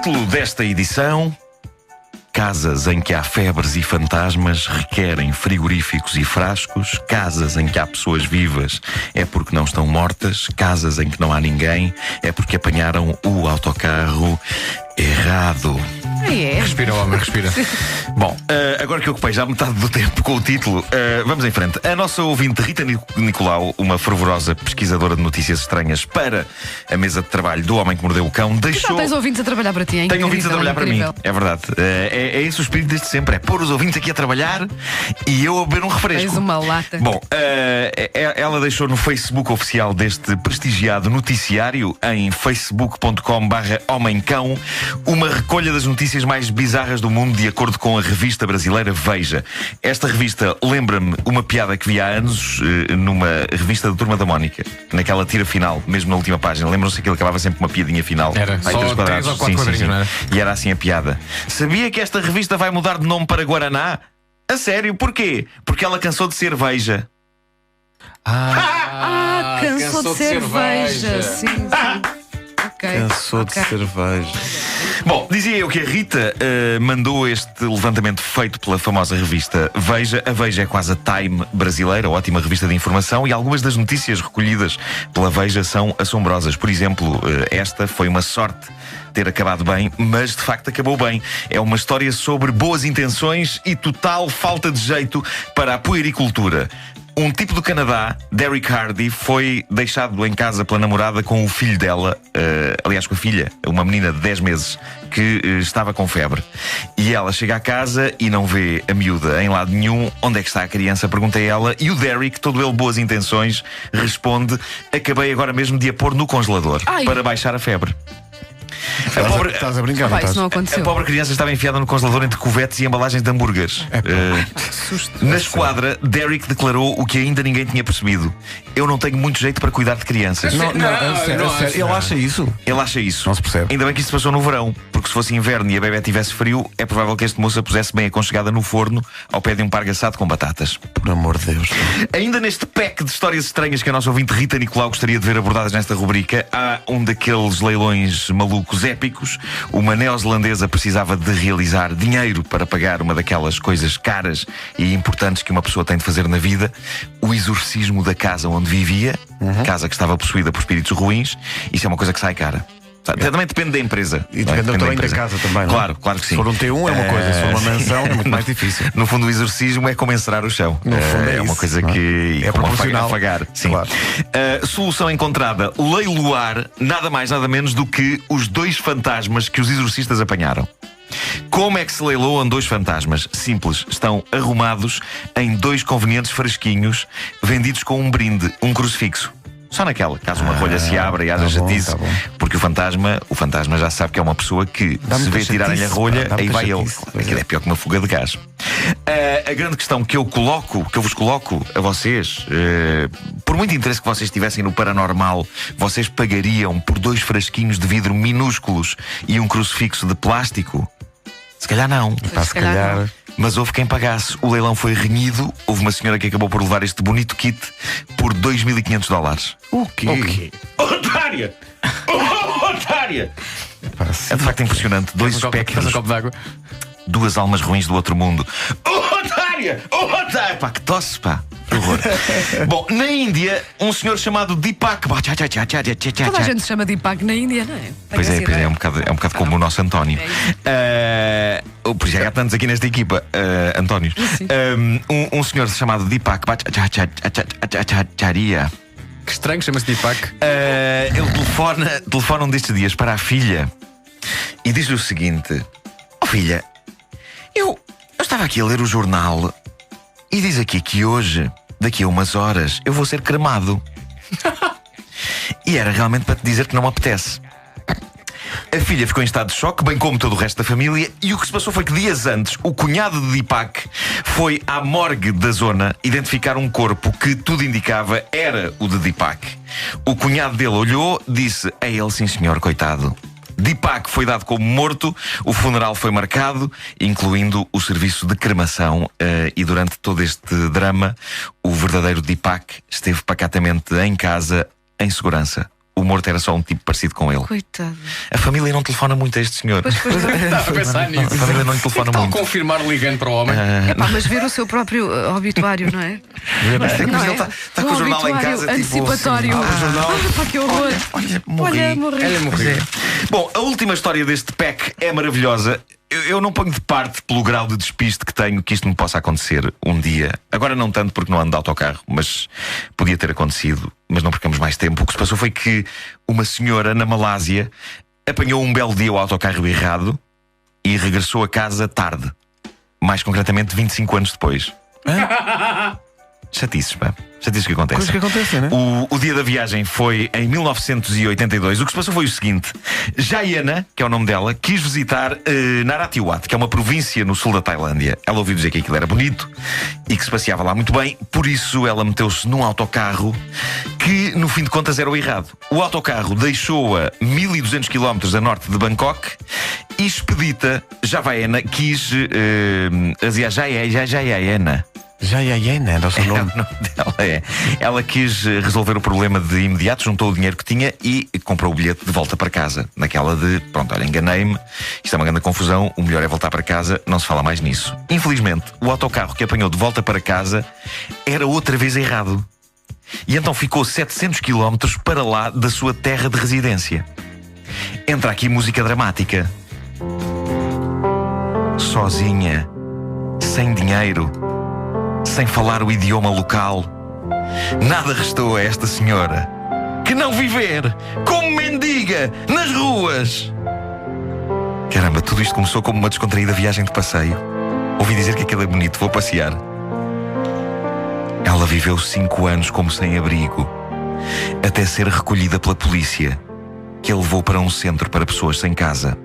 Título desta edição: Casas em que há febres e fantasmas requerem frigoríficos e frascos. Casas em que há pessoas vivas é porque não estão mortas. Casas em que não há ninguém é porque apanharam o autocarro errado. É. Respira, homem, respira. Bom, agora que eu ocupei já metade do tempo com o título, vamos em frente. A nossa ouvinte Rita Nicolau, uma fervorosa pesquisadora de notícias estranhas para a mesa de trabalho do Homem que Mordeu o Cão, deixou... Tens ouvintes a trabalhar para ti, hein? Tenho ouvintes a trabalhar para mim, Incrível. é verdade. É esse o espírito desde sempre: é pôr os ouvintes aqui a trabalhar e eu a beber um refresco. Tens uma lata. Bom, ela deixou no Facebook oficial deste prestigiado noticiário, em facebook.com/homemcão, uma recolha das notícias mais bizarras do mundo, de acordo com a revista brasileira Veja. Esta revista lembra-me uma piada que vi há anos numa revista da Turma da Mónica, naquela tira final, mesmo na última página. Lembram-se que aquilo acabava sempre com uma piadinha final? Era Aí, só 3 ou 4 quadrinhos, não era? E era assim a piada. Sabia que esta revista vai mudar de nome para Guaraná? A sério, porquê? Porque ela cansou de ser Veja. Cansou de cerveja. Sim, sim. Ok. Cansou de cerveja. Bom, dizia eu que a Rita mandou este levantamento feito pela famosa revista Veja. A Veja é quase a Time brasileira, ótima revista de informação, e algumas das notícias recolhidas pela Veja são assombrosas. Por exemplo, esta foi uma sorte ter acabado bem, mas de facto acabou bem. É uma história sobre boas intenções e total falta de jeito para a puericultura. Um tipo do Canadá, Derek Hardy, foi deixado em casa pela namorada com o filho dela, aliás, com a filha, uma menina de 10 meses, que estava com febre. E ela chega à casa e não vê a miúda em lado nenhum. Onde é que está a criança? Pergunta ela. E o Derek, todo ele boas intenções, responde: acabei agora mesmo de a pôr no congelador para baixar a febre. Estás a brincar, não Isso estás? não A aconteceu. pobre criança estava enfiada no congelador entre covetes e embalagens de hambúrgueres. Na esquadra, Derek declarou o que ainda ninguém tinha percebido: eu não tenho muito jeito para cuidar de crianças. Não, a sério, ele acha isso? Ele acha isso. Não se percebe. Ainda bem que isso se passou no verão, porque se fosse inverno e a bebé tivesse frio, é provável que este moço a pusesse bem aconchegada no forno, ao pé de um pargo assado com batatas. Por amor de Deus. Ainda neste pack de histórias estranhas que a nossa ouvinte Rita Nicolau gostaria de ver abordadas nesta rubrica, há um daqueles leilões malucos épicos. Uma neozelandesa precisava de realizar dinheiro para pagar uma daquelas coisas caras e importantes que uma pessoa tem de fazer na vida: o exorcismo da casa onde vivia, casa que estava possuída por espíritos ruins. Isso é uma coisa que sai cara. Também depende da empresa. E depende do tamanho da casa também, não é? Claro, claro que sim. Se for um T1 é uma coisa, se for uma mansão é muito mais difícil. No fundo, o exorcismo é como encerar o chão. No fundo é uma isso, coisa não é? que É como proporcional. afagar. Sim. Claro. Solução encontrada: leiloar nada mais nada menos do que os 2 fantasmas que os exorcistas apanharam. Como é que se leiloam 2 fantasmas? Simples, estão arrumados em 2 convenientes frasquinhos, vendidos com um brinde, um crucifixo. Só naquela, caso uma rolha se abra e haja chatice, tá bom. Porque o fantasma já sabe que é uma pessoa que, Dá se muita vê tirarem-lhe a chatice, rolha, pá, dá aí muita vai ele. chatice, pois Aquilo é. é pior que uma fuga de gás. A grande questão que eu vos coloco a vocês, por muito interesse que vocês tivessem no paranormal, vocês pagariam por 2 frasquinhos de vidro minúsculos e um crucifixo de plástico? Se calhar não. Se calhar. Mas houve quem pagasse. O leilão foi renhido. Houve uma senhora que acabou por levar este bonito kit por $2.500. O quê? Otária! Otária! Pá, É de facto impressionante. 2 Faz um espectros, copo d'água. 2 almas ruins do outro mundo. Otária! Otária! Pá, que tosse, pá. Que horror. Bom, na Índia, um senhor chamado Deepak... Toda a gente se chama Deepak na Índia, não é? Pois é, é um bocado como o nosso António. Por isso é que há tantos aqui nesta equipa, Antónios. Um senhor chamado Deepak Bhattacharya. Que estranho, chama-se Deepak. Ele telefona um destes dias para a filha e diz-lhe o seguinte: ó filha, eu estava aqui a ler o jornal e diz aqui que hoje, daqui a umas horas, eu vou ser cremado. E era realmente para te dizer que não me apetece. A filha ficou em estado de choque, bem como todo o resto da família, e o que se passou foi que dias antes o cunhado de Deepak foi à morgue da zona identificar um corpo que tudo indicava era o de Deepak. O cunhado dele olhou, disse: é ele, sim senhor, coitado. Deepak foi dado como morto, o funeral foi marcado, incluindo o serviço de cremação, e durante todo este drama, o verdadeiro Deepak esteve pacatamente em casa, em segurança. o morto era só um tipo parecido com ele. Coitado. A família não telefona muito a este senhor. Pois, Estava a pensar nisso. A família não lhe telefona Tal muito. confirmar ligando para o homem. Epá, mas ver o seu próprio obituário, não é? Mas Não ele é? está com o jornal em casa, antecipatório. tipo. o jornal. Pá, que horror. Olha, morri. Olha, morri. Ela morreu. Bom, a última história deste pack é maravilhosa. Eu não ponho de parte pelo grau de despiste que tenho que isto me possa acontecer um dia. Agora não tanto porque não ando de autocarro, mas podia ter acontecido. Mas não percamos mais tempo. O que se passou foi que uma senhora na Malásia apanhou um belo dia o autocarro errado e regressou a casa tarde. Mais concretamente 25 anos depois. Chatices, pá. Chatices que acontecem. Coisas que acontecem, né? O dia da viagem foi em 1982. O que se passou foi o seguinte: Jayana, que é o nome dela, quis visitar Narathiwat, que é uma província no sul da Tailândia. Ela ouviu dizer que aquilo era bonito e que se passeava lá muito bem. Por isso ela meteu-se num autocarro que, no fim de contas, era o errado. O autocarro deixou-a 1200 km a norte de Bangkok e expedita Jayana quis... Jayana. Jayana, era o seu nome. O nome dela é. Ela quis resolver o problema de imediato, juntou o dinheiro que tinha e comprou o bilhete de volta para casa. Naquela de, pronto, olha, enganei-me, isto é uma grande confusão, o melhor é voltar para casa, não se fala mais nisso. Infelizmente, o autocarro que apanhou de volta para casa era outra vez errado. E então ficou 700 km para lá da sua terra de residência. Entra aqui música dramática. Sozinha, sem dinheiro, sem falar o idioma local, nada restou a esta senhora que não viver como mendiga nas ruas. Caramba, tudo isto começou como uma descontraída viagem de passeio. Ouvi dizer que aquilo é bonito, vou passear. Ela viveu 5 anos como sem-abrigo, até ser recolhida pela polícia, que a levou para um centro para pessoas sem casa.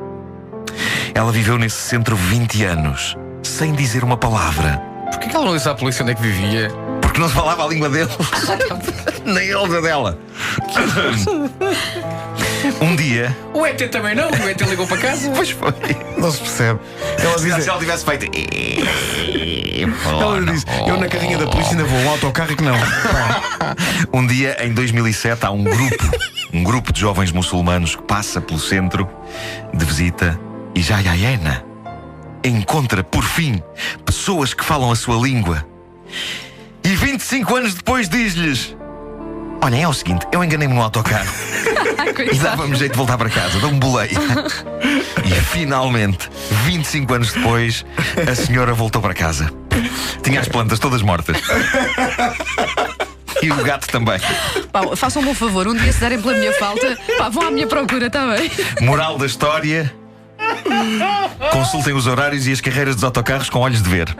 Ela viveu nesse centro 20 anos, sem dizer uma palavra. Porquê que ela não disse à polícia onde é que vivia? Porque não se falava a língua dele. Nem eles a dela. Um dia. O ET também não, o ET ligou para casa. Pois foi. Não se percebe. Ela Se diz, ela tivesse feito. ela diz, eu na carrinha da polícia ainda vou, um autocarro que não. Um dia, em 2007, há um grupo de jovens muçulmanos que passa pelo centro de visita e Jayana encontra, por fim, pessoas que falam a sua língua. E 25 anos depois diz-lhes: olha, é o seguinte, eu enganei-me no autocarro e dava-me jeito de voltar para casa, dou-me boleia. E finalmente, 25 anos depois, a senhora voltou para casa. Tinha as plantas todas mortas. E o gato também. Pá, façam-me um favor, um dia se derem pela minha falta, pá, vão à minha procura, está bem? Moral da história: consultem os horários e as carreiras dos autocarros com olhos de ver.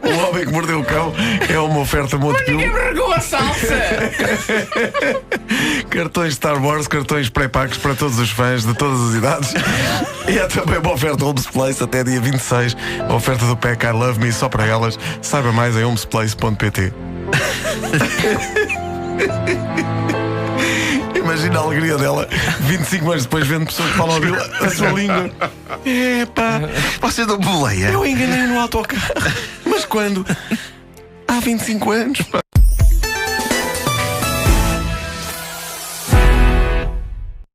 O Homem que Mordeu o Cão é uma oferta Montepio. Ninguém vergou a salsa! Cartões Star Wars, cartões pré-pagos para todos os fãs de todas as idades. E é também uma oferta Homes Place até dia 26. A oferta do pack I Love Me só para elas. Saiba mais em homesplace.pt. Imagina a alegria dela 25 anos depois vendo pessoas que falam a sua língua. Epá, Vocês dão boleia. eu enganei no autocarro. Mas quando? Há 25 anos, pá.